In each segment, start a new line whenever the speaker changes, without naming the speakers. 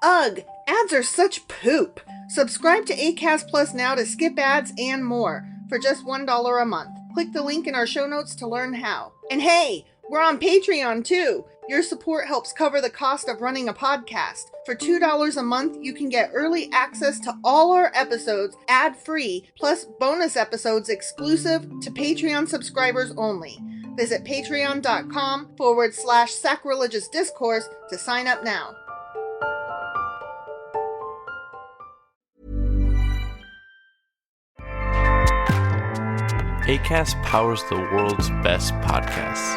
Ugh, ads are such poop. Subscribe to Acast Plus now to skip ads and more for just $1 a month. Click the link in our show notes to learn how. And hey, we're on Patreon too. Your support helps cover the cost of running a podcast. For $2 a month, you can get early access to all our episodes ad-free, plus bonus episodes exclusive to Patreon subscribers only. Visit patreon.com/sacrilegious discourse to sign up now.
Acast powers the world's best podcasts.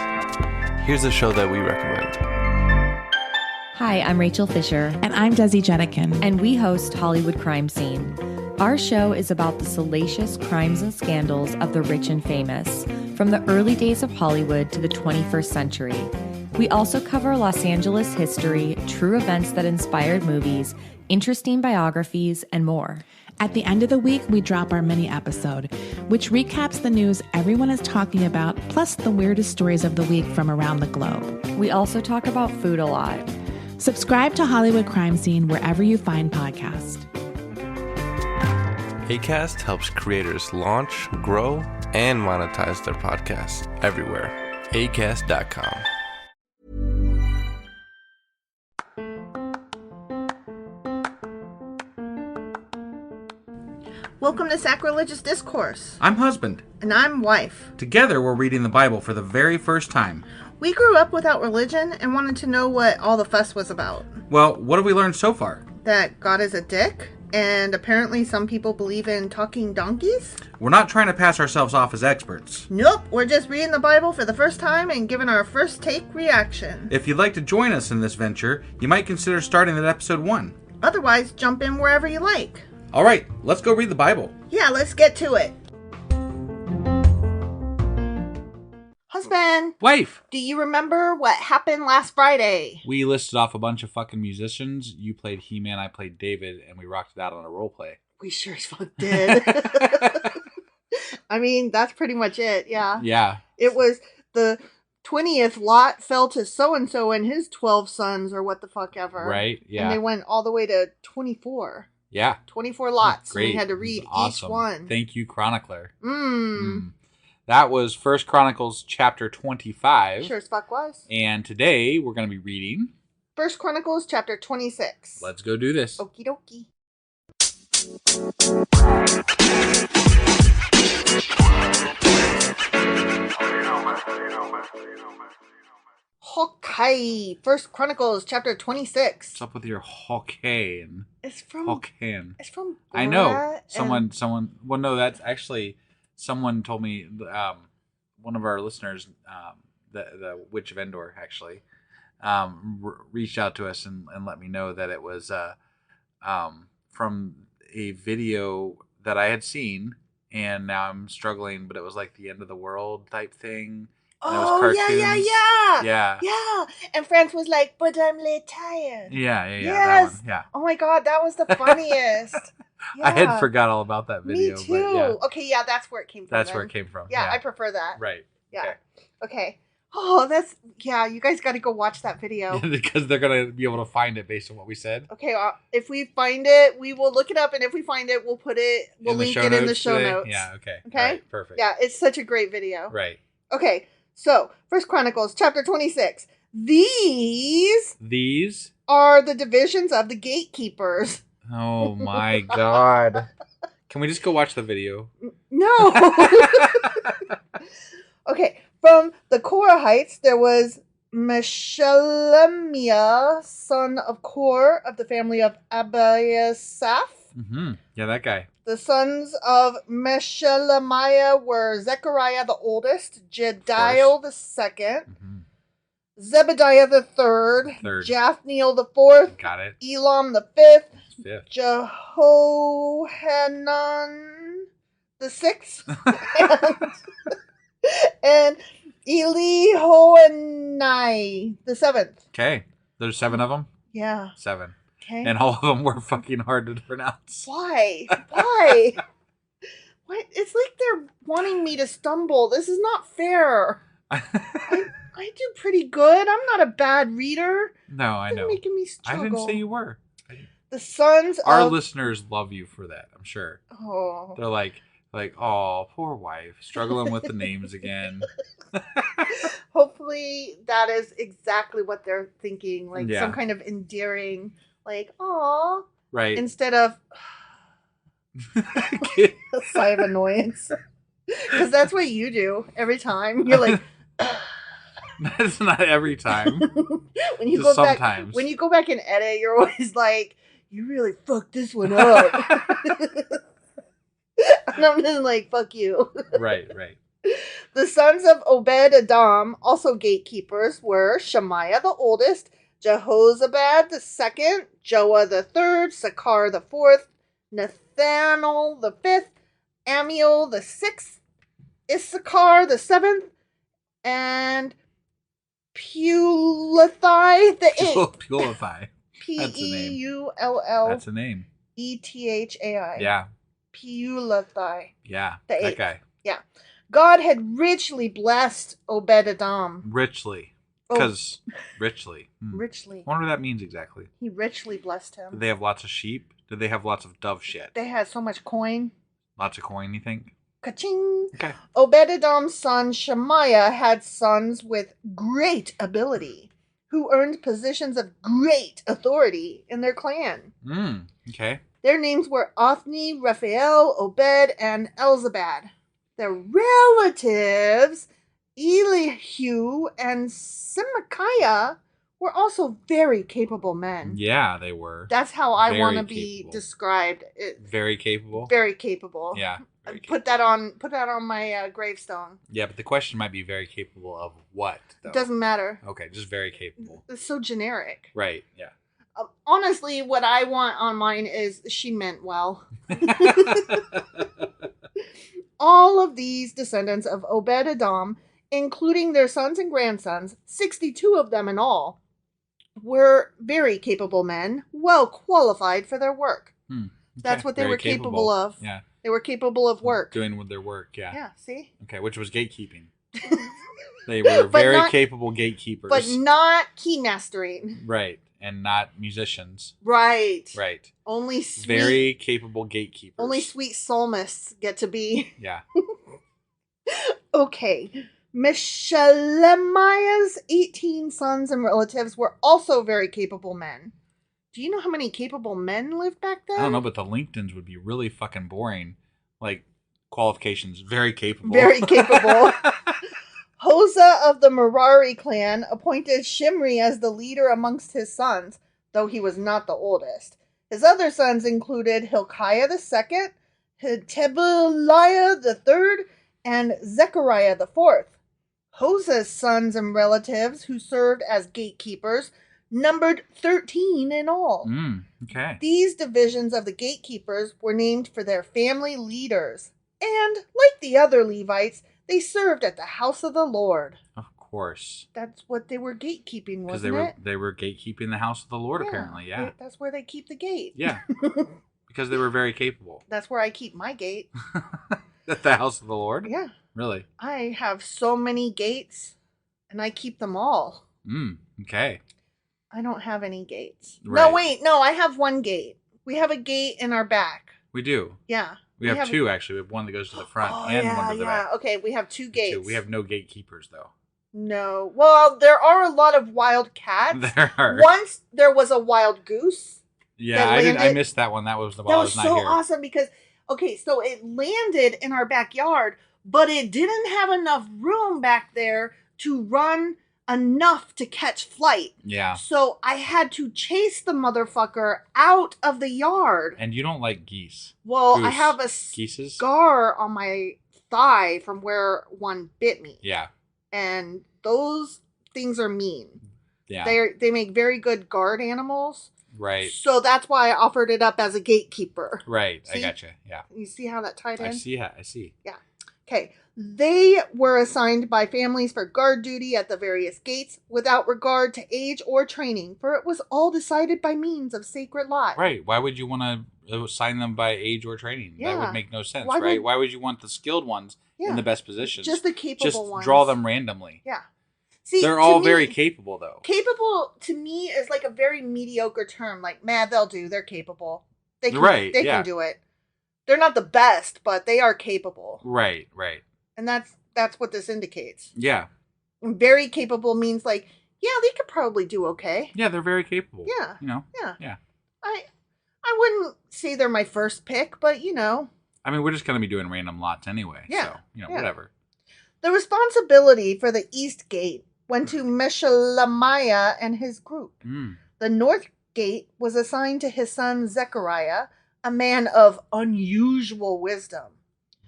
Here's a show that we recommend.
Hi, I'm Rachel Fisher.
And I'm Desi Jenikin.
And we host Hollywood Crime Scene. Our show is about the salacious crimes and scandals of the rich and famous, from the early days of Hollywood to the 21st century. We also cover Los Angeles history, true events that inspired movies, interesting biographies, and more.
At the end of the week, we drop our mini episode, which recaps the news everyone is talking about, plus the weirdest stories of the week from around the globe.
We also talk about food a lot.
Subscribe to Hollywood Crime Scene wherever you find podcasts.
Acast helps creators launch, grow, and monetize their podcasts everywhere. Acast.com.
Welcome to Sacrilegious Discourse.
I'm husband.
And I'm wife.
Together, we're reading the Bible for the very first time.
We grew up without religion and wanted to know what all the fuss was about.
Well, what have we learned so far?
That God is a dick, and apparently some people believe in talking donkeys?
We're not trying to pass ourselves off as experts.
Nope, we're just reading the Bible for the first time and giving our first take reaction.
If you'd like to join us in this venture, you might consider starting at episode 1.
Otherwise, jump in wherever you like.
All right, let's go read the Bible.
Yeah, let's get to it. Husband.
Wife.
Do you remember what happened last Friday?
We listed off a bunch of fucking musicians. You played He-Man, I played David, and we rocked it out on a role play.
We sure as fuck did. I mean, that's pretty much it, yeah.
Yeah.
It was the 20th lot fell to so-and-so and his 12 sons or what the fuck ever.
Right, yeah.
And they went all the way to 24.
Yeah.
24 lots.
Great.
And we had to read
awesome.
each one.
Thank you, Chronicler. That was 1 Chronicles chapter 25.
Sure as fuck was.
And today we're going to be reading
1 Chronicles chapter 26.
Let's go do this.
Okie dokie. Okay, 1 Chronicles chapter 26.
What's up with your Hawkane?
It's from
Hawkane.
It's from
I know.
Borat
Someone. Well, no, that's actually someone told me. One of our listeners, the Witch of Endor, actually, reached out to us and let me know that it was from a video that I had seen, and now I'm struggling. But it was like the end of the world type thing.
Oh, yeah. And France was like, but I'm late tired.
Yeah.
Yes.
That one. Yeah.
Oh my God, that was the funniest.
I had forgot all about that video.
Me too.
But yeah.
Okay, yeah, that's where it came from.
That's where it came from.
Yeah, I prefer that.
Right.
Yeah. Okay. Oh, you guys got to go watch that video.
Because they're going to be able to find it based on what we said.
Okay, if we find it, we will look it up, and if we find it, we'll link it in the show notes.
Yeah, okay.
Okay?
Right, perfect.
Yeah, it's such a great video.
Right.
Okay, so, 1 Chronicles chapter 26. These are the divisions of the gatekeepers.
Oh my God. Can we just go watch the video?
No. Okay, from the Korahites, there was Meshelemiah, son of Kor, of the family of Abiasaph.
Mm-hmm. Yeah, that guy.
The sons of Meshelemiah were Zechariah the oldest, Jediel the second, Zebediah the third, Jathniel the fourth,
Got it.
Elam the fifth, Jehohanan the sixth, and Elihoenai the seventh.
Okay. There's 7 of them?
Yeah.
7.
Okay.
And all of them were fucking hard to pronounce.
Why? Why? What? It's like they're wanting me to stumble. This is not fair. I do pretty good. I'm not a bad reader.
No, I know.
They're making me struggle.
I didn't say you were. I
The sons
Our
of...
listeners love you for that, I'm sure.
Oh.
They're like, oh, poor wife, struggling with the names again.
Hopefully that is exactly what they're thinking. Like
Yeah.
some kind of endearing, like, aw.
Right.
Instead of a sigh of annoyance. Because that's what you do every time. You're like...
That's not every time.
when you
Just
go back,
sometimes.
when you go back and edit, you're always like, you really fucked this one up. And I'm just like, fuck you.
Right.
The sons of Obed-Edom, also gatekeepers, were Shemaiah the oldest, Jehozabad the second, Joah the third, Sakar the fourth, Nathanael the fifth, Amiel the sixth, Issachar the seventh, and Peulathai the eighth.
Peulathai.
P-E-U-L-L.
That's a name.
E-T-H-A-I.
Yeah.
Peulathai.
Yeah.
The
that
eighth.
guy.
Yeah. God had richly blessed Obed-Edom.
Richly. Because richly.
Richly.
I wonder what that means exactly.
He richly blessed him.
Did they have lots of sheep? Did they have lots of dove shit?
They had so much coin.
Lots of coin, you think?
Ka-ching.
Okay.
Obed-Edom's son Shemaiah had sons with great ability, who earned positions of great authority in their clan.
Okay.
Their names were Othni, Raphael, Obed, and Elzabad. Their relatives, Elihu and Semachiah, were also very capable men.
Yeah, they were.
That's how I
Very
want to be
capable.
described.
Very capable?
Very capable.
Yeah. Very
Put that on my gravestone.
Yeah, but the question might be very capable of what, though?
It doesn't matter.
Okay, just very capable.
It's so generic.
Right, yeah.
Honestly, what I want on mine is she meant well. All of these descendants of Obed-Edom, including their sons and grandsons, 62 of them in all, were very capable men, well qualified for their work.
Okay.
That's what they
Very
were capable of.
Yeah.
They were capable of work.
Doing their work, yeah.
Yeah, see?
Okay, which was gatekeeping. They were very capable gatekeepers.
But not key mastering.
Right, and not musicians.
Right.
Right.
Only sweet,
very capable gatekeepers.
Only sweet psalmists get to be.
Yeah.
Okay. Meshelemiah's 18 sons and relatives were also very capable men. Do you know how many capable men lived back then?
I don't know, but the LinkedIn's would be really fucking boring. Like, qualifications, very capable.
Very capable. Hosea of the Merari clan appointed Shimri as the leader amongst his sons, though he was not the oldest. His other sons included Hilkiah the second, Tebaliah the third, and Zechariah the fourth. Hosea's sons and relatives, who served as gatekeepers, numbered 13 in all.
Okay.
These divisions of the gatekeepers were named for their family leaders, and, like the other Levites, they served at the house of the Lord.
Of course.
That's what they were gatekeeping, wasn't
Because
it?
they were gatekeeping the house of the Lord, apparently, yeah.
That's where they keep the gate.
Yeah. Because they were very capable.
That's where I keep my gate.
At the house of the Lord?
Yeah.
Really?
I have so many gates, and I keep them all.
Okay.
I don't have any gates.
Right.
No, wait. No, I have one gate. We have a gate in our back.
We do.
Yeah.
We have two, actually. We have one that goes to the front one to the back.
Okay, we have two gates.
We have no gatekeepers, though.
No. Well, there are a lot of wild cats.
There are.
Once there was a wild goose.
Yeah, I missed that one. That was the while I was not here.
That was so awesome because, okay, so it landed in our backyard, but it didn't have enough room back there to run enough to catch flight.
Yeah.
So I had to chase the motherfucker out of the yard.
And you don't like geese.
Well,
Goose.
I have a
Geeses?
scar on my thigh from where one bit me.
Yeah.
And those things are mean.
Yeah.
They make very good guard animals.
Right.
So that's why I offered it up as a gatekeeper.
Right.
See?
I gotcha. Yeah.
You see how that tied in?
I see.
Yeah. Okay. They were assigned by families for guard duty at the various gates without regard to age or training, for it was all decided by means of sacred lot.
Right. Why would you want to assign them by age or training?
Yeah.
That would make no sense,
Why
Why would you want the skilled ones in the best positions?
Just the capable ones.
Just draw them randomly.
Yeah. See,
They're
to
all
me,
very capable, though.
Capable to me is like a very mediocre term. Like, man, they'll do. They're capable. They can.
Right,
They
yeah.
can do it. They're not the best, but they are capable.
Right.
And that's what this indicates.
Yeah.
And very capable means like, yeah, they could probably do okay.
Yeah, they're very capable.
Yeah.
You know?
Yeah.
Yeah.
I wouldn't say they're my first pick, but you know.
I mean, we're just going to be doing random lots anyway.
Yeah.
So,
Yeah.
whatever.
The responsibility for the East Gate went to Meshelemiah and his group. The North Gate was assigned to his son Zechariah, a man of unusual wisdom.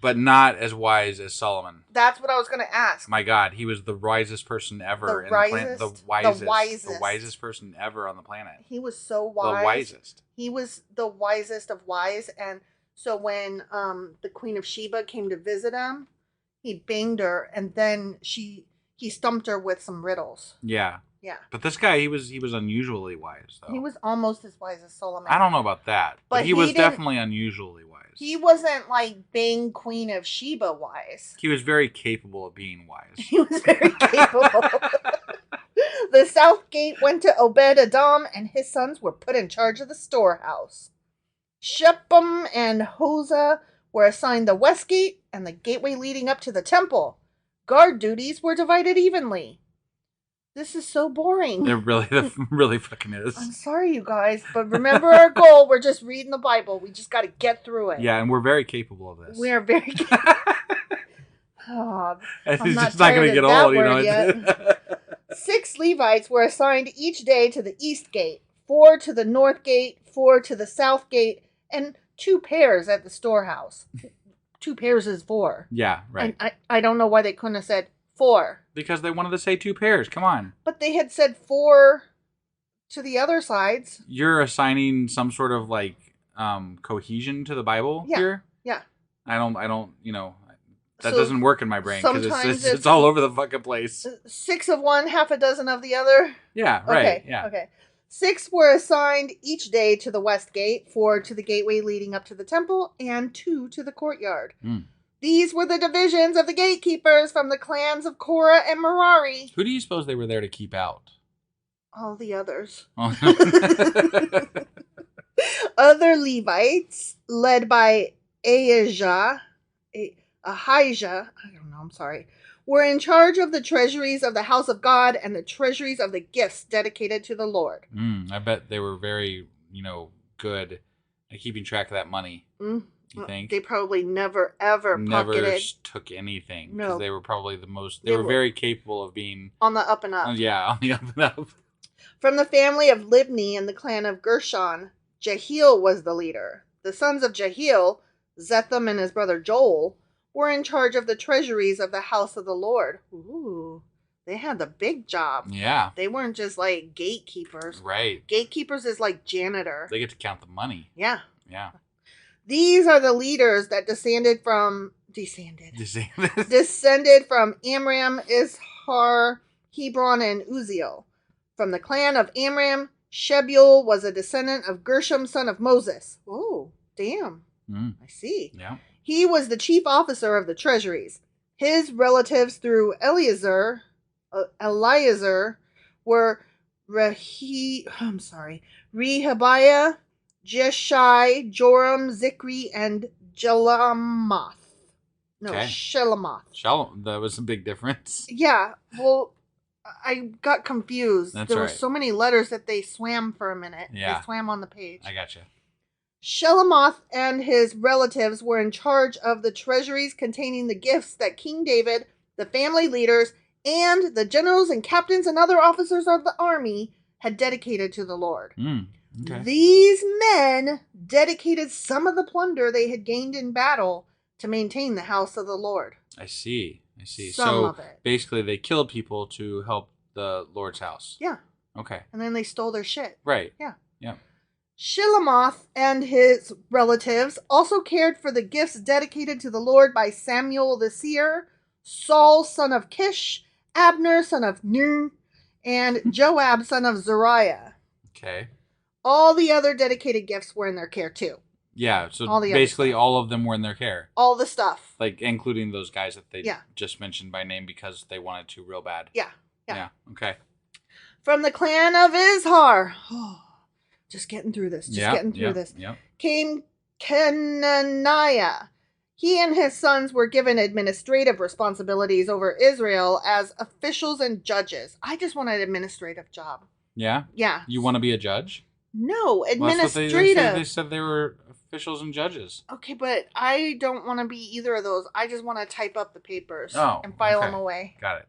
But not as wise as Solomon.
That's what I was going to ask.
My God, he was the wisest person ever
The
in the planet. The
wisest.
The wisest person ever on the planet.
He was so wise.
The wisest.
He was the wisest of wise. And so when the Queen of Sheba came to visit him, he banged her, and then he stumped her with some riddles.
Yeah.
Yeah.
But this guy, he was unusually wise, though.
He was almost as wise as Solomon.
I don't know about that, but he was definitely unusually wise.
He wasn't like Bang Queen of Sheba wise.
He was very capable of being wise.
He was very capable. The South Gate went to Obed-Edom, and his sons were put in charge of the storehouse. Shephem and Hosea were assigned the West Gate and the gateway leading up to the temple. Guard duties were divided evenly. This is so boring.
It really fucking is.
I'm sorry, you guys, but remember our goal. We're just reading the Bible. We just got to get through it.
Yeah, and we're very capable of this.
We are very capable.
It's
I'm
just not going to get old, you know.
Yet. 6 Levites were assigned each day to the East Gate, 4 to the North Gate, 4 to the South Gate, and 2 pairs at the storehouse. 2 pairs is 4.
Yeah, right.
And I don't know why they couldn't have said 4.
Because they wanted to say 2 pairs. Come on.
But they had said 4 to the other sides.
You're assigning some sort of like cohesion to the Bible here?
Yeah.
I don't, that doesn't work in my brain because it's all over the fucking place.
6 of one, half a dozen of the other.
Yeah, right.
Okay,
yeah.
Okay. 6 were assigned each day to the West Gate, 4 to the gateway leading up to the temple, and 2 to the courtyard. These were the divisions of the gatekeepers from the clans of Korah and Merari.
Who do you suppose they were there to keep out?
All the others.
Oh.
Other Levites, led by Ahijah, I don't know, I'm sorry, were in charge of the treasuries of the house of God and the treasuries of the gifts dedicated to the Lord.
I bet they were very, good at keeping track of that money. You think?
They probably never, ever
took anything.
No.
Because they were probably they were very capable of being...
on the up and up.
on the up and up.
From the family of Libni and the clan of Gershon, Jehiel was the leader. The sons of Jehiel, Zetham and his brother Joel, were in charge of the treasuries of the house of the Lord. Ooh, they had the big job.
Yeah.
They weren't just like gatekeepers.
Right.
Gatekeepers is like janitor.
They get to count the money.
Yeah.
Yeah.
These are the leaders that descended from Amram, Ishar, Hebron, and Uziel. From the clan of Amram, Shebuel was a descendant of Gershom, son of Moses. Oh, damn. I see.
Yeah.
He was the chief officer of the treasuries. His relatives through Eleazar were Rehabiah, Jeshai, Joram, Zikri, and Jelamoth. No,
Okay.
Shelamoth.
That was a big difference.
Yeah, well, I got confused.
That's
there were
right.
so many letters that they swam for a minute.
Yeah.
They swam on the page.
I gotcha.
Shelamoth and his relatives were in charge of the treasuries containing the gifts that King David, the family leaders, and the generals and captains and other officers of the army had dedicated to the Lord.
Okay.
These men dedicated some of the plunder they had gained in battle to maintain the house of the Lord.
I see.
Some of it.
Basically, they killed people to help the Lord's house.
Yeah.
Okay.
And then they stole their shit.
Right.
Yeah.
Yeah.
Shilamoth and his relatives also cared for the gifts dedicated to the Lord by Samuel the seer, Saul son of Kish, Abner son of Ner, and Joab son of Zariah.
Okay.
All the other dedicated gifts were in their care too.
Yeah, so
All the
basically
other stuff.
all of them were in their care.
All the stuff.
Like, including those guys that they
Yeah.
just mentioned by name because they wanted to real bad.
Yeah.
Yeah. Okay.
From the clan of Izhar. Just getting through this.
Yep.
Came Kenaniah. He and his sons were given administrative responsibilities over Israel as officials and judges. I just want an administrative job.
Yeah?
Yeah.
You want to be a judge?
No,
Well,
administrative.
they said they were officials and judges.
Okay, but I don't want to be either of those. I just want to type up the papers and file them away.
Got it.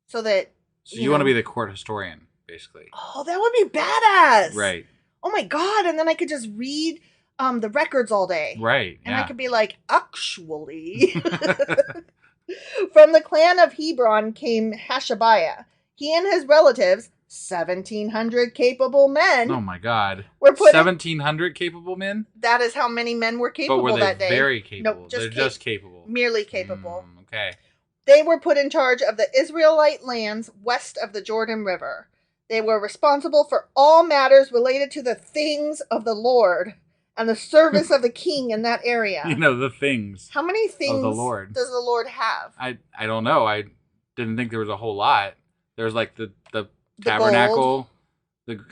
So that...
So you want to be the court historian, basically.
Oh, that would be badass.
Right.
Oh my God. And then I could just read the records all day.
Right.
And I could be like, actually. From the clan of Hebron came Hashabiah. He and his relatives, 1,700 capable men.
Oh my God.
Were put
1,700 capable men?
That is how many men were capable
but were they
that day.
Very capable.
Nope,
They're just capable.
Merely capable.
Okay.
They were put in charge of the Israelite lands west of the Jordan River. They were responsible for all matters related to the things of the Lord and the service of the king in that area.
You know, the things.
How many things
of the Lord.
does the Lord have?
I don't know. I didn't think there was a whole lot. There's like the tabernacle,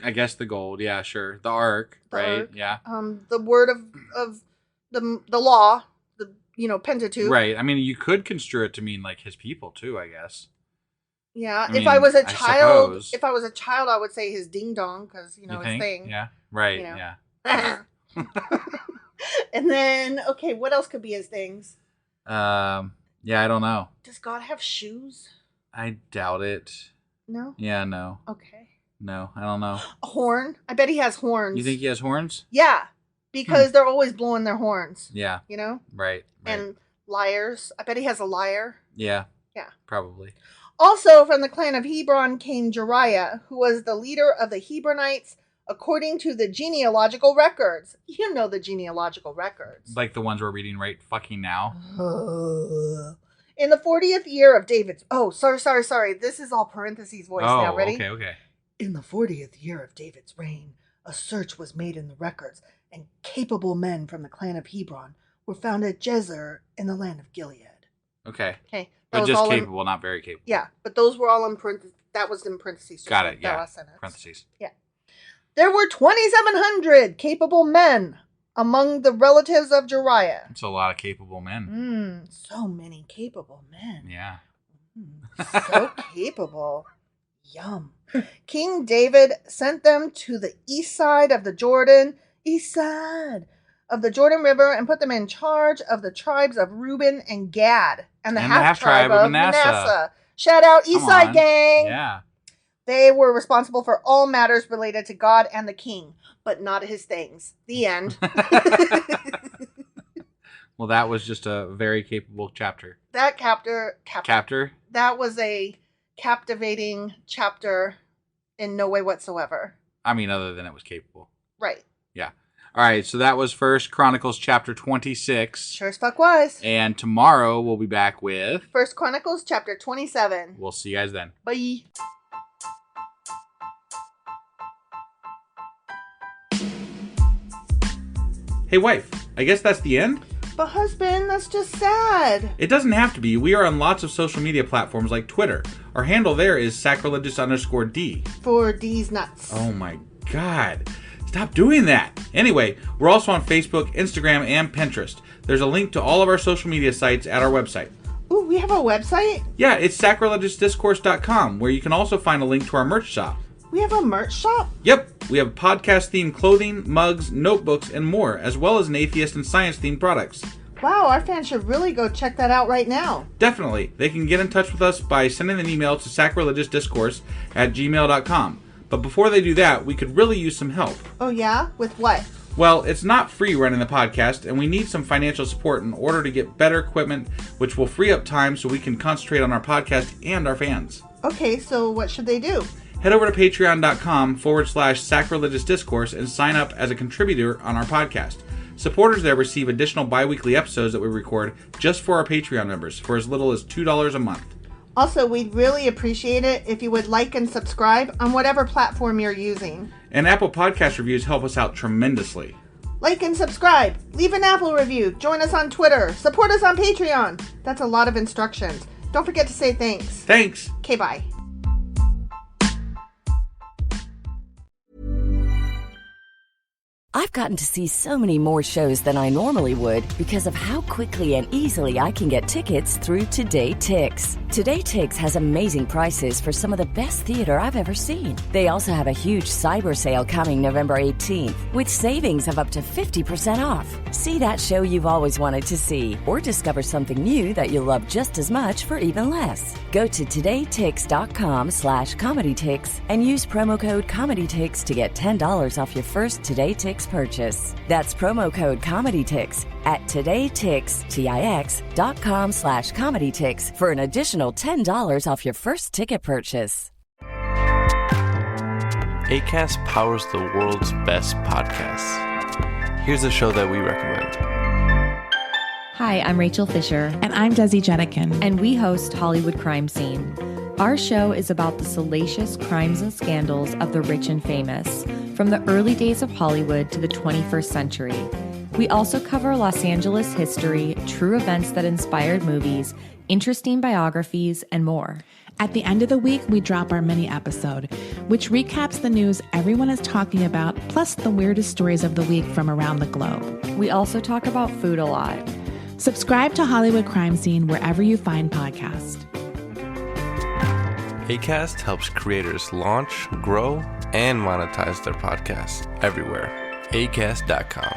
I guess the gold. Yeah, sure. The ark, right? Yeah.
The word of the law, the Pentateuch.
Right. I mean, you could construe it to mean like his people too, I guess.
Yeah.
I mean,
if I was a
suppose.
child, I would say his ding dong because his thing.
Yeah. Right. Yeah.
And then, okay, what else could be his things?
Yeah, I don't know.
Does God have shoes?
I doubt it.
No?
Yeah, no.
Okay.
No, I don't know.
A horn? I bet he has horns.
You think he has horns?
Yeah, because they're always blowing their horns.
Yeah. Right.
And lyres. I bet he has a lyre.
Yeah.
Yeah.
Probably.
Also, from the clan of Hebron came Jeriah, who was the leader of the Hebronites according to the genealogical records. You know the genealogical records.
Like the ones we're reading right fucking now.
In the 40th year of David's... Oh, sorry. This is all parentheses voice now. Ready?
Okay.
In the 40th year of David's reign, a search was made in the records, and capable men from the clan of Hebron were found at Jezer in the land of Gilead.
Okay.
Okay.
But just capable, not very capable.
Yeah, but those were all in parentheses. That was in parentheses.
Got it, yeah.
Last sentence.
Parentheses.
Yeah. There were 2,700 capable men among the relatives of Jeriah.
That's a lot of capable men.
So many capable men.
Yeah.
So capable. Yum. King David sent them to the east side of the Jordan River and put them in charge of the tribes of Reuben and Gad and the half tribe of Manasseh. Shout out East Side Gang.
Yeah.
They were responsible for all matters related to God and the king, but not his things. The end.
Well, that was just a very capable chapter.
That
Chapter?
That was a captivating chapter in no way whatsoever.
I mean, other than it was capable.
Right.
Yeah. All right, so that was First Chronicles chapter 26.
Sure as fuck was.
And tomorrow we'll be back with
First Chronicles chapter 27.
We'll see you guys then.
Bye.
Hey, wife, I guess that's the end?
But husband, that's just sad.
It doesn't have to be. We are on lots of social media platforms like Twitter. Our handle there is sacrilegious_D.
For D's nuts.
Oh my God. Stop doing that. Anyway, we're also on Facebook, Instagram, and Pinterest. There's a link to all of our social media sites at our website.
Ooh, we have a website?
Yeah, it's sacrilegiousdiscourse.com, where you can also find a link to our merch shop.
We have a merch shop?
Yep, we have podcast-themed clothing, mugs, notebooks, and more, as well as an atheist and science-themed products.
Wow, our fans should really go check that out right now.
Definitely. They can get in touch with us by sending an email to sacrilegiousdiscourse@gmail.com. But before they do that, we could really use some help.
Oh yeah? With what?
Well, it's not free running the podcast, and we need some financial support in order to get better equipment, which will free up time so we can concentrate on our podcast and our fans.
Okay, so what should they do?
Head over to patreon.com/sacrilegiousdiscourse and sign up as a contributor on our podcast. Supporters there receive additional bi-weekly episodes that we record just for our Patreon members for as little as $2 a month.
Also, we'd really appreciate it if you would like and subscribe on whatever platform you're using.
And Apple Podcast reviews help us out tremendously.
Like and subscribe. Leave an Apple review. Join us on Twitter. Support us on Patreon. That's a lot of instructions. Don't forget to say thanks.
Thanks.
Okay, bye.
I've gotten to see so many more shows than I normally would because of how quickly and easily I can get tickets through Today Tix. Today Tix has amazing prices for some of the best theater I've ever seen. They also have a huge cyber sale coming November 18th with savings of up to 50% off. See that show you've always wanted to see or discover something new that you'll love just as much for even less. Go to todaytix.com/comedytix and use promo code ComedyTix to get $10 off your first Today Tix purchase. That's promo code ComedyTix at todaytix.com/comedytix for an additional $10 off your first ticket purchase.
Acast powers the world's best podcasts. Here's a show that we recommend.
Hi, I'm Rachel Fisher.
And I'm Desi Jenikin.
And we host Hollywood Crime Scene. Our show is about the salacious crimes and scandals of the rich and famous, from the early days of Hollywood to the 21st century. We also cover Los Angeles history, true events that inspired movies, interesting biographies, and more.
At the end of the week, we drop our mini episode, which recaps the news everyone is talking about, plus the weirdest stories of the week from around the globe.
We also talk about food a lot.
Subscribe to Hollywood Crime Scene wherever you find podcasts.
Acast helps creators launch, grow, and monetize their podcasts everywhere. Acast.com.